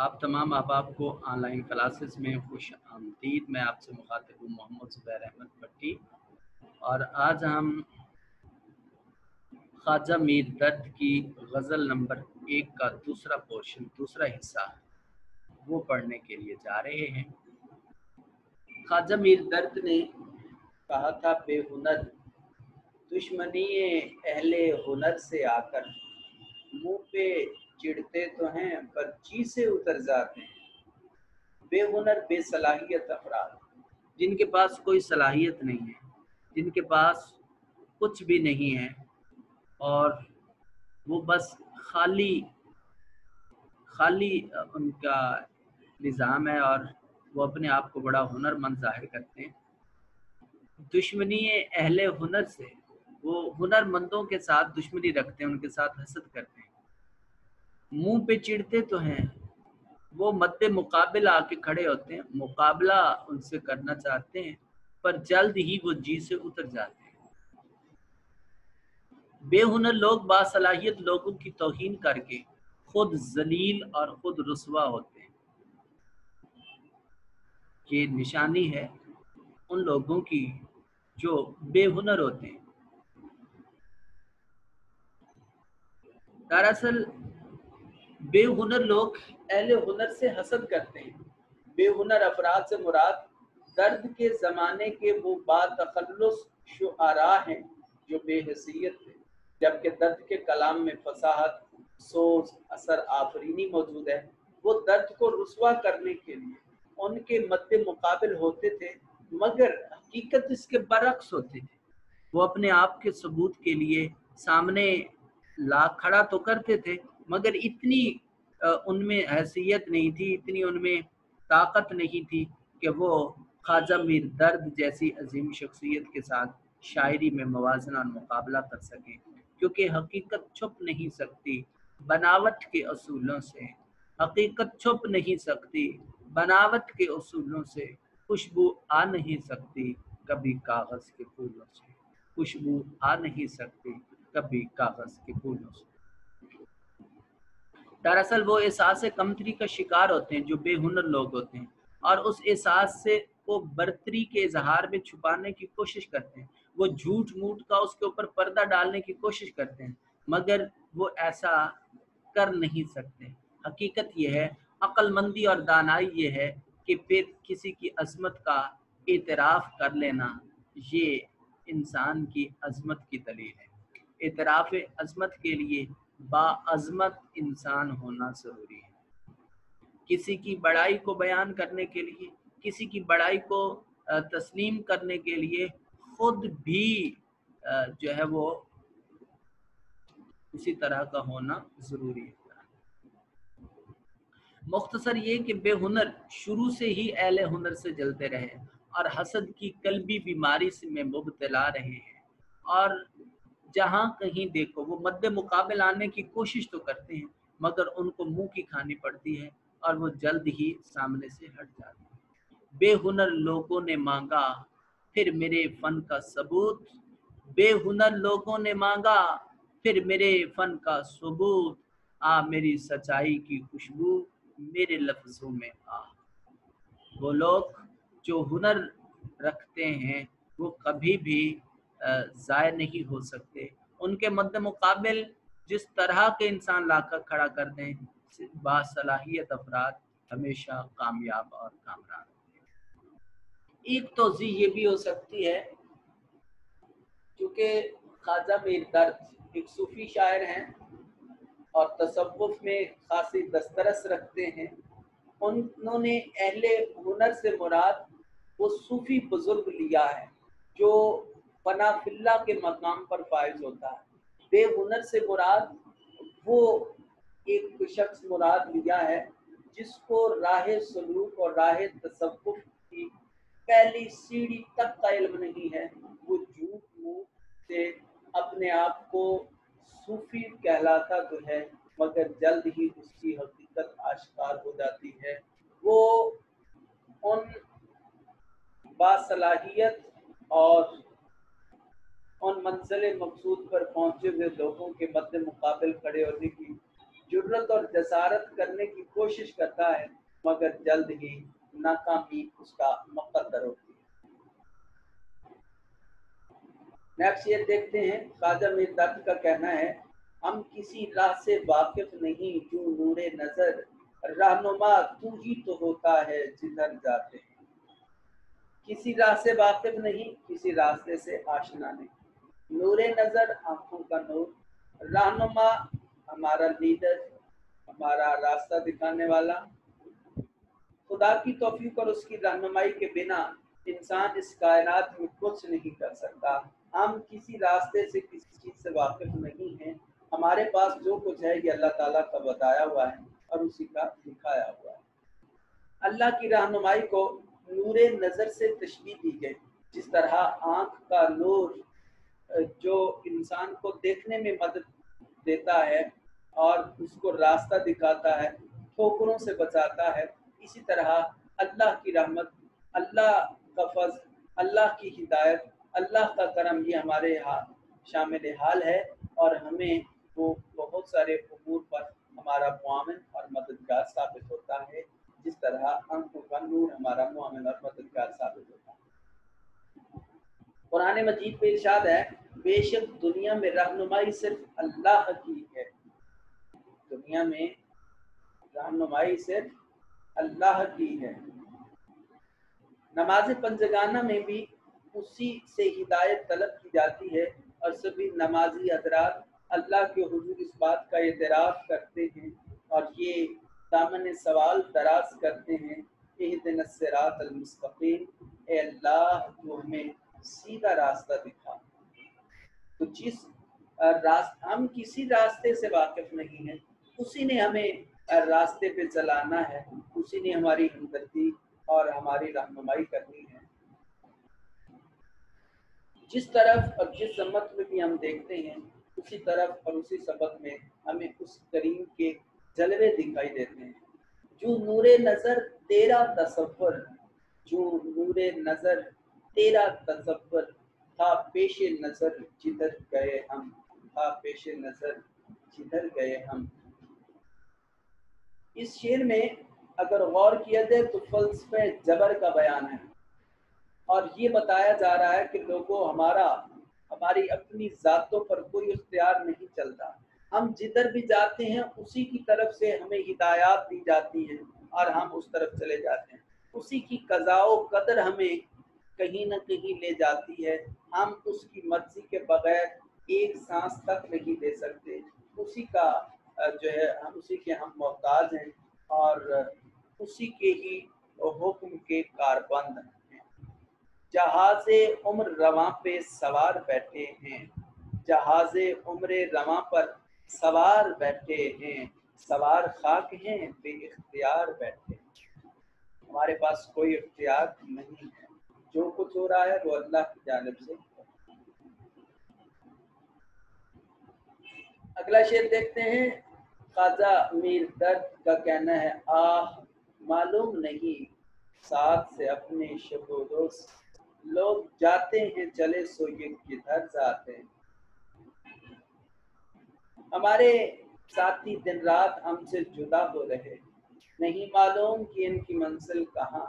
आप तमाम अहबाब को ऑनलाइन क्लासेस में खुश आमदीद। मैं आपसे मुखातिब हूँ मोहम्मद ज़ुबैर अहमद भट्टी, और आज हम ख्वाजा मीर दर्द की गज़ल नंबर 1 का दूसरा पोर्शन, दूसरा हिस्सा वो पढ़ने के लिए जा रहे हैं। ख्वाजा मीर दर्द ने कहा था, बेहुनर दुश्मनी अहले हुनर से आकर मुंह पे चिढ़ते तो हैं पर जी से उतर जाते हैं। बेहुनर बेसलाहियत अफराद, जिनके पास कोई सलाहियत नहीं है, जिनके पास कुछ भी नहीं है और वो बस खाली उनका निज़ाम है और वो अपने आप को बड़ा हुनरमंद जाहिर करते हैं। दुश्मनी अहले हुनर से, वो हुनरमंदों के साथ दुश्मनी रखते हैं, उनके साथ हसद करते हैं। मुंह पे चिढ़ते तो हैं, वो मद्दे मुकाबिल आके खड़े होते हैं, मुकाबला उनसे करना चाहते हैं पर जल्द ही वो जी से उतर जाते हैं। बेहुनर लोग बासलाहियत लोगों की तौहीन करके खुद जलील और खुद रुसवा होते हैं। ये निशानी है उन लोगों की जो बेहुनर होते हैं। दरअसल बेहुनर लोग अहले हुनर से हसद करते हैं। बेहुनर अफराद से मुराद दर्द के ज़माने के वो बातखल्लुस शुआरा हैं जो बेहसीयत थे, जबकि दर्द के कलाम में फसाहत, सोच, असर आफरीनी मौजूद है। वो दर्द को रुसवा करने के लिए उनके मद्दे मुकाबिल होते थे, मगर हकीकत इसके बरक्स होती थी। वो अपने आप के सबूत के लिए सामने ला खड़ा तो करते थे, मगर इतनी उनमें हैसियत नहीं थी, इतनी उनमें ताकत नहीं थी कि वो ख्वाजा मीर दर्द जैसी अजीम शख्सियत के साथ शायरी में मवाजना और मुकाबला कर सकें, क्योंकि हकीकत छुप नहीं सकती बनावट के असूलों से। हकीकत छुप नहीं सकती बनावट के असूलों से। खुशबू आ नहीं सकती कभी कागज़ के फूलों से। खुशबू आ नहीं सकती कभी कागज़ के फूलों से। दरअसल वो एहसास कमतरी का शिकार होते हैं जो बेहुनर लोग होते हैं, और उस एहसास से वो बर्तरी के इजहार में छुपाने की कोशिश करते हैं। वो झूठ मूठ का उसके ऊपर पर्दा डालने की कोशिश करते हैं, मगर वो ऐसा कर नहीं सकते। हकीकत ये है, अक्लमंदी और दानाई ये है कि फिर किसी की अजमत का एतराफ़ कर लेना, ये इंसान की अजमत की दलील है। एतराफ़ अजमत के लिए बाअज़मत इंसान होना ज़रूरी है। किसी की बड़ाई को बयान करने के लिए, किसी की बड़ाई को तस्लीम करने के लिए खुद भी जो है वो उसी तरह का होना ज़रूरी है। मुख्तसर ये कि बेहुनर शुरू से ही अहले हुनर से जलते रहे और हसद की कल्बी बीमारी से में मुब्तला रहे हैं, और जहाँ कहीं देखो वो मद्दे मुकाबिल आने की कोशिश तो करते हैं, मगर उनको मुंह की खानी पड़ती है और वो जल्द ही सामने से हट जाते हैं। बेहुनर लोगों ने मांगा फिर मेरे फन का सबूत। बेहुनर लोगों ने मांगा फिर मेरे फन का सबूत। आ मेरी सच्चाई की खुशबू मेरे लफ्जों में आ। वो लोग जो हुनर रखते हैं वो कभी भी ज़ाय नहीं हो सकते। उनके मद्दे मुकाबिल जिस तरह के इंसान लाकर खड़ा कर दें, बासलाहियत अफराद हमेशा कामयाब और कामरान। एक तोज़ी ये भी हो सकती है, क्योंकि ख्वाजा मीर दर्द एक सूफ़ी शायर हैं और तसव्वुफ़ में खासी दस्तरस रखते हैं। उन्होंने अहले हुनर से मुराद वो सूफ़ी बुज़ुर्ग लिया है जो फनाफिल्ला के मकाम पर फाइज होता है। बेहुनर से मुराद वो एक शख्स मुराद लिया है जिसको राह सलूक और राह तसव्वुफ़ की पहली सीढ़ी तक का इल्म नहीं है। वो झूठ मूठ से अपने आप को सूफी कहलाता तो है, मगर जल्द ही उसकी हकीकत आश्कार हो जाती है। वो उन बासलाहियत और उन मंजिल मकसूद पर पहुंचे हुए लोगों के मद्दे मुकाबिल खड़े होने की जुर्रत और जसारत करने की कोशिश करता है, मगर जल्द ही नाकामी उसका मुकद्दर होती है। नेक्स्ट ये देखते हैं, ख्वाजा मीर दर्द का कहना है, हम किसी राह से वाकिफ नहीं जो नूरे नजर, रहनुमा तू ही तो होता है जिधर जाते हैं। किसी राह से वाकिफ नहीं, किसी रास्ते से आशना नहीं। नूरे नजर आंखों का नूर, रहनुमा हमारा लीडर, हमारा रास्ता दिखाने वाला। खुदा की तौफीक और उसकी रहनुमाई के बिना इंसान इस कायनात में कुछ नहीं कर सकता। हम किसी रास्ते से, किसी चीज़ से वाकिफ नहीं हैं। हमारे पास जो कुछ है ये अल्लाह ताला का बताया हुआ है और उसी का दिखाया हुआ है। अल्लाह की रहनुमाई को नूरे नज़र से तशबीह दी गई। जिस तरह आँख का नूर जो इंसान को देखने में मदद देता है और उसको रास्ता दिखाता है, ठोकरों से बचाता है, इसी तरह अल्लाह की रहमत, अल्लाह का फज़ल, अल्लाह की हिदायत, अल्लाह का करम ये हमारे शामिल हाल है और हमें वो बहुत सारे उमूर पर हमारा मुआमिन और मददगार साबित होता है, जिस तरह आंखों का नूर हमारा मुआमिन और मददगार साबित होता है। कुरान मजीद में इरशाद है, बेशक दुनिया में रहनुमाई सिर्फ अल्लाह की है। दुनिया में रहनुमाई सिर्फ अल्लाह की है। नमाज पंजगाना में भी उसी से हिदायत तलब की जाती है और सभी नमाजी हजरात अल्लाह के हुजूर इस बात का एतराफ़ करते हैं और ये दामन सवाल दराज करते हैं, इहदिनस सिरातल मुस्तकीम, ए अल्लाह तू हमें सीधा रास्ता दिखा। तो जिस हम किसी रास्ते से वाकिफ नहीं हैं, उसी ने हमें रास्ते पे चलाना है, उसी ने हमारी हमदर्दी और हमारी रहनुमाई करनी है। जिस तरफ और जिस सम्मत में भी हम देखते हैं, उसी तरफ और उसी सबक में हमें उस करीम के जलवे दिखाई देते हैं। जो नूरे नज़र तेरा तसव्वुर, जो नूरे नज़र तेरा तसव्वुर, था पेशे नज़र जिधर गए हम, था पेशे नज़र जिधर गए हम। इस शेर में अगर गौर किया जाए तो फ़लसफ़े जबर का बयान है और ये बताया जा रहा है कि लोगों हमारी अपनी ज़ातों पर कोई इख्तियार नहीं चलता। हम जिधर भी जाते हैं उसी की तरफ से हमें हिदायत दी जाती हैं और हम उस तरफ चले जाते हैं। उसी की क़ज़ा क़दर हमें कहीं न कहीं ले जाती है। हम उसकी मर्ज़ी के बगैर एक सांस तक नहीं ले सकते। उसी का जो है हम उसी के हम मोहताज हैं और उसी के ही हुक्म के कारबंद हैं। जहाज़े उम्र रवां पे सवार बैठे हैं, जहाज़े उम्र रवां पर सवार बैठे हैं, सवार खाक हैं बेइख्तियार बैठे। हमारे पास कोई इख्तियार नहीं है, जो कुछ हो रहा है वो अल्लाह की जानिब से। अगला शेर देखते हैं, ख्वाजा मीर दर्द का कहना है, आह मालूम नहीं साथ से अपने शब दोस्त, लोग जाते हैं चले सो ये किधर जाते हैं। हमारे साथी दिन रात हमसे जुदा हो रहे, नहीं मालूम कि इनकी मंजिल कहाँ।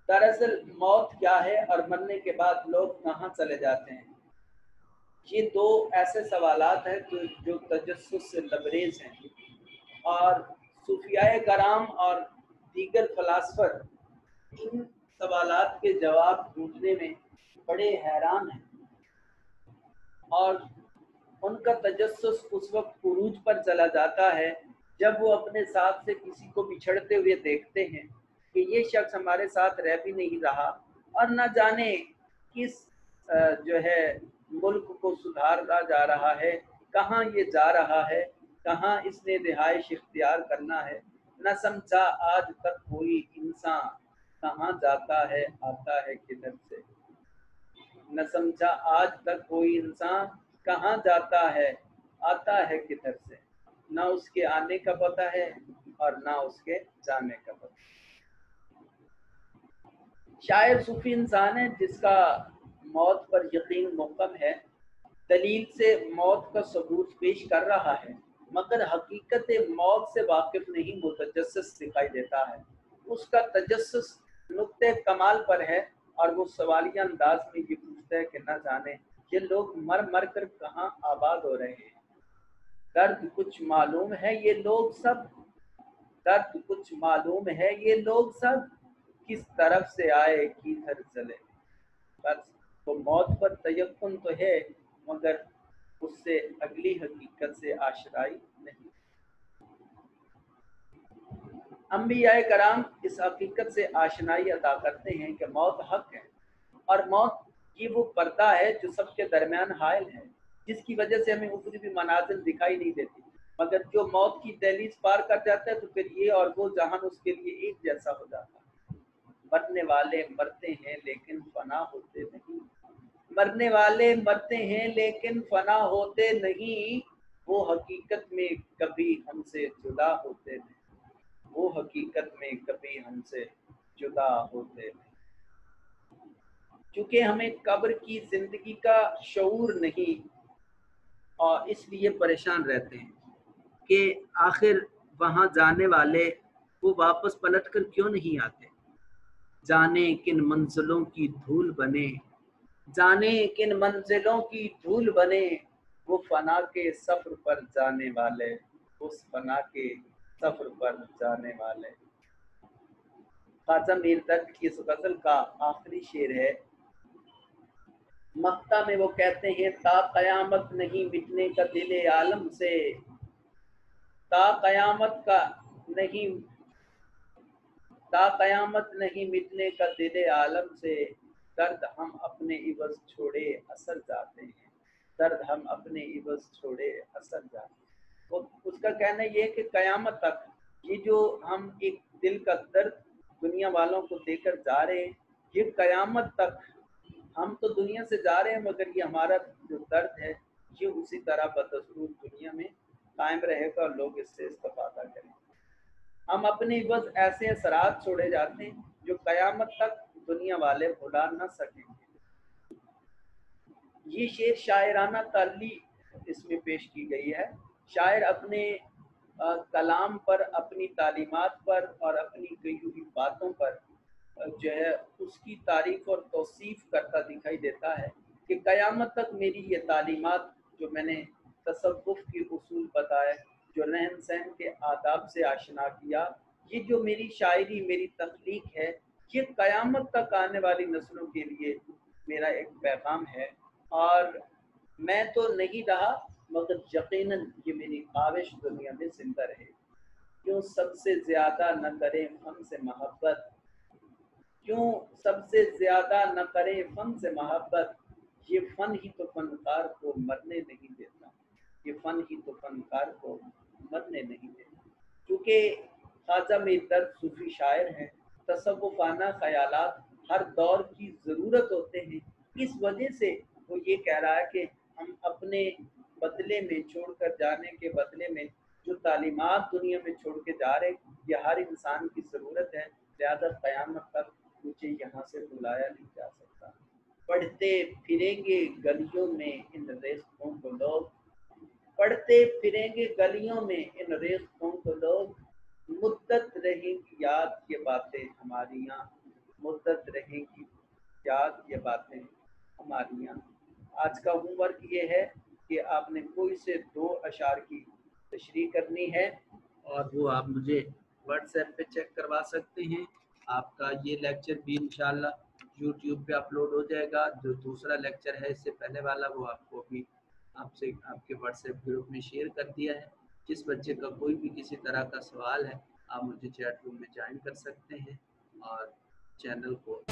दरअसल मौत क्या है और मरने के बाद लोग कहाँ चले जाते हैं। ये दो ऐसे सवालात हैं जो तजस्सुस से लबरेज हैं और सूफियाए कराम और दीगर फलासफर इन सवालात के जवाब ढूंढने में बड़े हैरान हैं और उनका तजस्सुस उस वक्त उरूज पर चला जाता है जब वो अपने साथ से किसी को बिछड़ते हुए देखते हैं कि ये शख्स हमारे साथ रह भी नहीं रहा और न जाने किस जो है मुल्क को सुधारा जा रहा है, कहाँ ये जा रहा है, कहाँ इसने रिहाइश इख्तियार करना है। न समझा आज तक कोई इंसान कहाँ जाता है आता है किधर से। न समझा आज तक कोई इंसान कहाँ जाता है आता है किधर से। ना उसके आने का पता है और ना उसके जाने का पता। शायर सूफी इंसान है जिसका मौत पर यकीन मुहक्कम है दलील से मौत का सबूत पेश कर रहा है, मगर हकीकत मौत से वाकिफ नहीं मुतजस्सिस दिखाई देता है। उसका तजस्सुस नुक्ते कमाल पर है और वो सवालिया अंदाज में ये पूछता है कि न जाने ये लोग मर मर कर कहाँ आबाद हो रहे हैं। दर्द कुछ मालूम है ये लोग सब, दर्द कुछ मालूम है ये लोग सब, किस तरफ से आए किधर चले। बस तो मौत पर तयक्कुन तो है, मगर उससे अगली हकीकत से आशनाई नहीं। अंबियाए कराम इस हकीकत से आशनाई अता करते हैं कि मौत हक है और मौत की वो पर्दा है जो सबके दरमियान हायल है, जिसकी वजह से हमें ऊपरी भी मनाजिल दिखाई नहीं देती। मगर जो मौत की दहलीज पार कर जाता है तो फिर ये और वो जहान उसके लिए एक जैसा हो जाता है। मरने वाले मरते हैं लेकिन फना होते नहीं, मरने वाले मरते हैं लेकिन फना होते नहीं, वो हकीकत में कभी हमसे जुदा होते नहीं, वो हकीकत में कभी हमसे जुदा होते नहीं। चूँकि हमें कब्र की जिंदगी का शऊर नहीं और इसलिए परेशान रहते हैं कि आखिर वहाँ जाने वाले वो वापस पलट कर क्यों नहीं आते। जाने किन मंजिलों की धूल बने, जाने किन मंजिलों की धूल बने, वो फना के सफ़र पर जाने वाले, उस फना के सफ़र पर जाने वाले। ख्वाजा मीर दर्द की इस गज़ल का आखिरी शेर है। मक्ता में वो कहते हैं ता क़यामत नहीं मिटने का दिले आलम से, ता क़यामत का नहीं, ता क़यामत नहीं मिटने का दिले आलम से, दर्द हम अपने इवज़ छोड़े असर जाते हैं, दर्द हम अपने इवज़ छोड़े असर जाते हैं। वो उसका कहना ये है कि क़यामत तक ये जो हम एक दिल का दर्द दुनिया वालों को देकर जा रहे हैं, ये क़यामत तक हम तो दुनिया से जा रहे हैं मगर ये हमारा जो दर्द है ये उसी तरह बदस्तूर दुनिया में कायम रहेगा और लोग इससे इस्तेफादा करेंगे। हम अपने बस ऐसे असरात छोड़े जाते हैं जो क़यामत तक दुनिया वाले भुला न सकेंगे। ये शेर शायराना ताली इसमें पेश की गई है। शायर अपने कलाम पर, अपनी तालीमात पर और अपनी कही हुई बातों पर जो है उसकी तारीफ और तौसीफ करता दिखाई देता है कि क़यामत तक मेरी ये तालीमात जो मैंने तसव्वुफ़ के उसूल बताए, जो रहन सहन के आदाब से आशना किया, ये जो मेरी शायरी मेरी तख्लीक है, ये क़यामत तक आने वाली नस्लों के लिए मेरा एक पैगाम है। और मैं तो नहीं रहा मगर यकीनन ये मेरी ख्वाहिश दुनिया में ज़िंदा रहे। क्यों सबसे ज़्यादा न करें फन से मोहब्बत, क्यों सबसे ज़्यादा न करें फन से मोहब्बत, ये फ़न ही तो फ़नकार को मरने नहीं देता, ये फ़न ही तो फ़नकार को मरने नहीं देता। क्योंकि ख्वाजा मीर दर्द सूफ़ी शायर हैं, तसव्वुफ़ाना ख़यालात हर दौर की ज़रूरत होते हैं। इस वजह से वो ये कह रहा है कि हम अपने बदले में छोड़कर जाने के बदले में जो तालीमात दुनिया में छोड़ के जा रहे हैं ये हर इंसान की ज़रूरत है, लिहाजा क़यामत तक मुझे यहाँ से बुलाया नहीं जा सकता। पढ़ते फिरेंगे गलियों में इन रेख्तों को लोग, पढ़ते फिरेंगे गलियों में इन रेख्तों को लोग, मुद्दत रहेंगी याद ये बातें हमारी यहाँ, मुद्दत रहेंगी याद ये बातें हमारी यहाँ। आज का होमवर्क ये है कि आपने कोई से 2 अशार की तशरीह करनी है और वो आप मुझे व्हाट्सएप पे चेक करवा सकते हैं। आपका ये लेक्चर भी इंशाल्लाह यूट्यूब पे अपलोड हो जाएगा। जो दूसरा लेक्चर है इससे पहले वाला वो आपको भी आपसे आपके व्हाट्सएप ग्रुप में शेयर कर दिया है। जिस बच्चे का कोई भी किसी तरह का सवाल है आप मुझे चैट रूम में ज्वाइन कर सकते हैं और चैनल को